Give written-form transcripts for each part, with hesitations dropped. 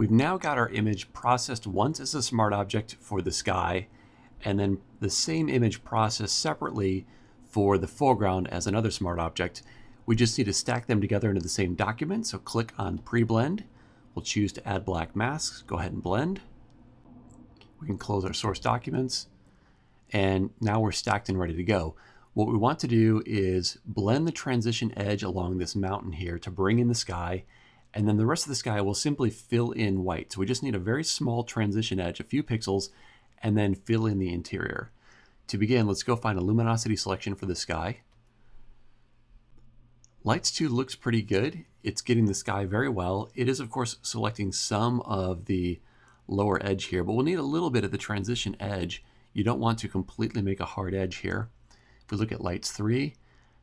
We've now got our image processed once as a smart object for the sky, and then the same image processed separately for the foreground as another smart object. We just need to stack them together into the same document, so click on Pre-Blend. We'll choose to add black masks, go ahead and blend. We can close our source documents, and now we're stacked and ready to go. What we want to do is blend the transition edge along this mountain here to bring in the sky, and then the rest of the sky will simply fill in white. So we just need a very small transition edge, a few pixels, and then fill in the interior. To begin, let's go find a luminosity selection for the sky. Lights 2 looks pretty good. It's getting the sky very well. It is, of course, selecting some of the lower edge here, but we'll need a little bit of the transition edge. You don't want to completely make a hard edge here. If we look at Lights 3,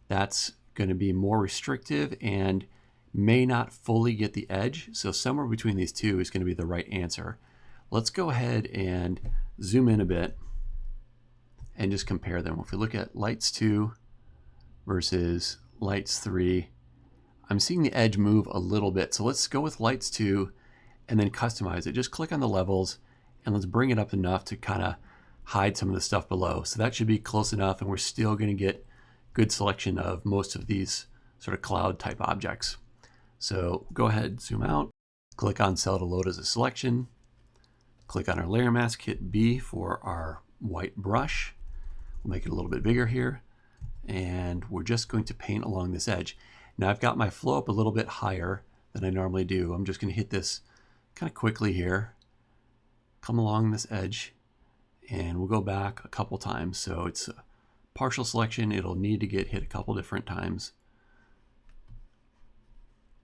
that's going to be more restrictive and may not fully get the edge. So somewhere between these two is going to be the right answer. Let's go ahead and zoom in a bit and just compare them. If we look at Lights 2 versus Lights 3, I'm seeing the edge move a little bit. So let's go with Lights 2 and then customize it. Just click on the levels and let's bring it up enough to kind of hide some of the stuff below. So that should be close enough, and we're still going to get good selection of most of these sort of cloud type objects. So go ahead, zoom out, click on Cell to load as a selection, click on our layer mask, hit B for our white brush. We'll make it a little bit bigger here, and we're just going to paint along this edge. Now I've got my flow up a little bit higher than I normally do. I'm just going to hit this kind of quickly here, come along this edge, and we'll go back a couple times. So it's a partial selection. It'll need to get hit a couple different times.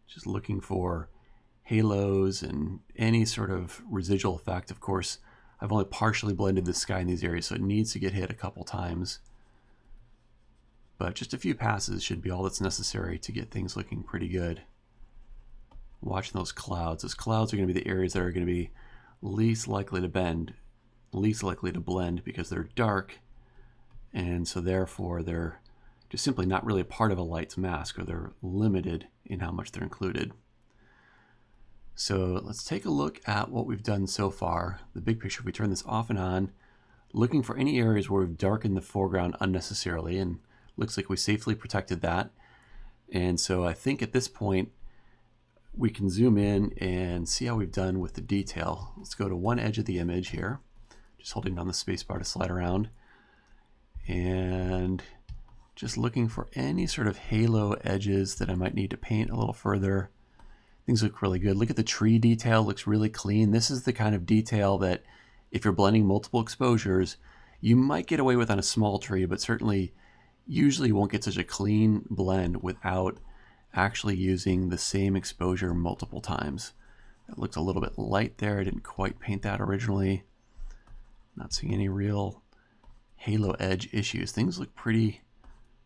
Just looking for halos and any sort of residual effect. Of course, I've only partially blended the sky in these areas, so it needs to get hit a couple times. But just a few passes should be all that's necessary to get things looking pretty good. Watching those clouds. Those clouds are going to be the areas that are going to be least likely to bend, least likely to blend, because they're dark, and so therefore they're just simply not really a part of a light's mask, or they're limited in how much they're included. So let's take a look at what we've done so far. The big picture, if we turn this off and on, looking for any areas where we've darkened the foreground unnecessarily, and looks like we safely protected that. And so I think at this point we can zoom in and see how we've done with the detail. Let's go to one edge of the image here, just holding down the spacebar to slide around, and just looking for any sort of halo edges that I might need to paint a little further. Things look really good. Look at the tree detail, looks really clean. This is the kind of detail that if you're blending multiple exposures, you might get away with on a small tree, but certainly usually won't get such a clean blend without actually using the same exposure multiple times. That looked a little bit light there. I didn't quite paint that originally. Not seeing any real halo edge issues. Things look pretty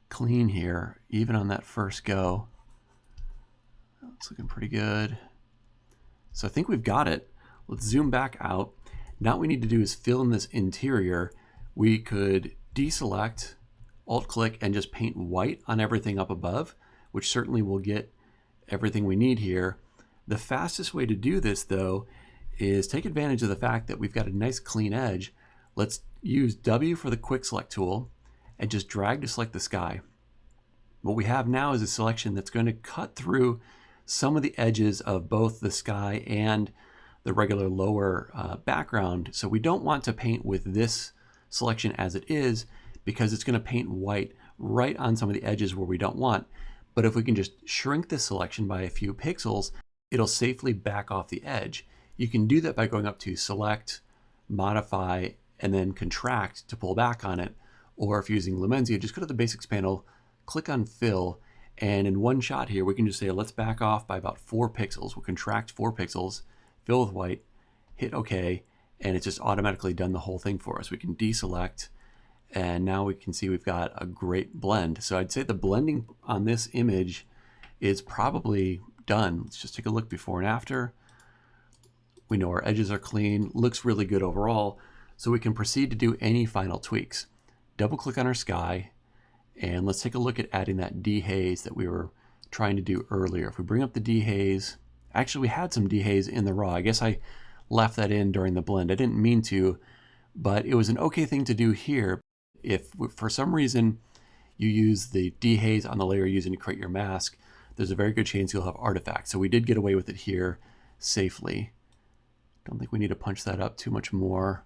clean here, even on that first go. It's looking pretty good. So I think we've got it. Let's zoom back out. Now what we need to do is fill in this interior. We could deselect, alt-click, and just paint white on everything up above, which certainly will get everything we need here. The fastest way to do this, though, is take advantage of the fact that we've got a nice clean edge. Let's use W for the quick select tool and just drag to select the sky. What we have now is a selection that's going to cut through some of the edges of both the sky and the regular lower background. So we don't want to paint with this selection as it is, because it's going to paint white right on some of the edges where we don't want. But if we can just shrink this selection by a few pixels, it'll safely back off the edge. You can do that by going up to Select, Modify, and then Contract to pull back on it. Or if you're using Lumenzia, just go to the Basics panel, click on Fill, and in one shot here, we can just say, let's back off by about 4 pixels. We'll contract 4 pixels, fill with white, hit OK, and it's just automatically done the whole thing for us. We can deselect, and now we can see we've got a great blend. So I'd say the blending on this image is probably done. Let's just take a look before and after. We know our edges are clean, looks really good overall, so we can proceed to do any final tweaks. Double click on our sky, and let's take a look at adding that dehaze that we were trying to do earlier. If we bring up the dehaze, Actually, we had some dehaze in the raw. I guess I left that in during the blend. I didn't mean to, but it was an okay thing to do here. If for some reason you use the dehaze on the layer you're using to create your mask, there's a very good chance you'll have artifacts. So we did get away with it here safely. Don't think we need to punch that up too much more.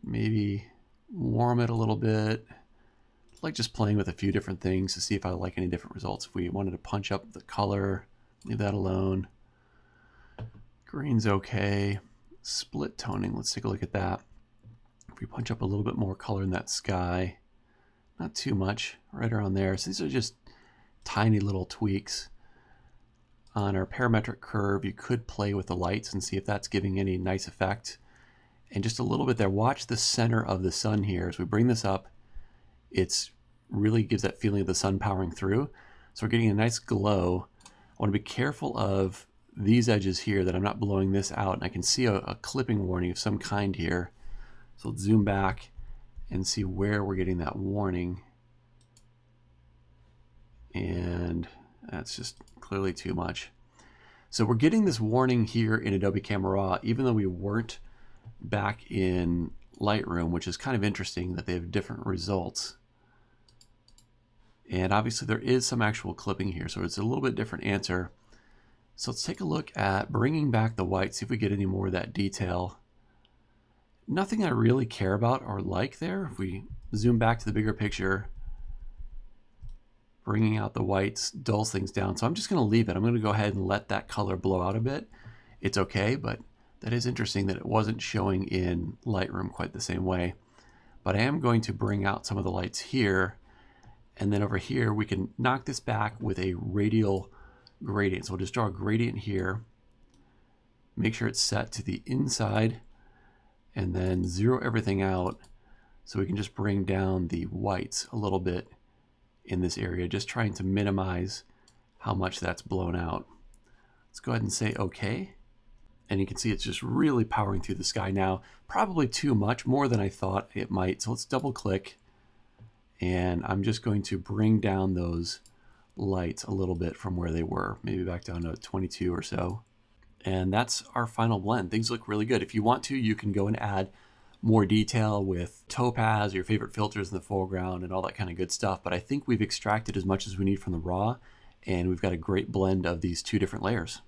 Maybe warm it a little bit. I like just playing with a few different things to see if I like any different results. If we wanted to punch up the color, leave that alone. Green's okay. Split toning, let's take a look at that. If we punch up a little bit more color in that sky, not too much, right around there. So these are just tiny little tweaks. On our parametric curve, you could play with the lights and see if that's giving any nice effect. And just a little bit there, watch the center of the sun here. As we bring this up, it's really gives that feeling of the sun powering through. So we're getting a nice glow. I want to be careful of these edges here that I'm not blowing this out. And I can see a clipping warning of some kind here. So let's zoom back and see where we're getting that warning. And that's just clearly too much. So we're getting this warning here in Adobe Camera Raw, even though we weren't back in Lightroom, which is kind of interesting that they have different results. And obviously there is some actual clipping here, so it's a little bit different answer. So let's take a look at bringing back the white, see if we get any more of that detail. Nothing I really care about or like there. If we zoom back to the bigger picture, bringing out the whites dulls things down. So I'm just going to leave it. I'm going to go ahead and let that color blow out a bit. It's okay, but that is interesting that it wasn't showing in Lightroom quite the same way. But I am going to bring out some of the lights here. And then over here, we can knock this back with a radial gradient. So we'll just draw a gradient here. Make sure it's set to the inside and then zero everything out. So we can just bring down the whites a little bit in this area, just trying to minimize how much that's blown out. Let's go ahead and say okay. And you can see it's just really powering through the sky now. Probably too much, more than I thought it might. So let's double click. And I'm just going to bring down those lights a little bit from where they were, maybe back down to 22 or so. And that's our final blend. Things look really good. If you want to, you can go and add more detail with Topaz, your favorite filters in the foreground and all that kind of good stuff. But I think we've extracted as much as we need from the raw, and we've got a great blend of these two different layers.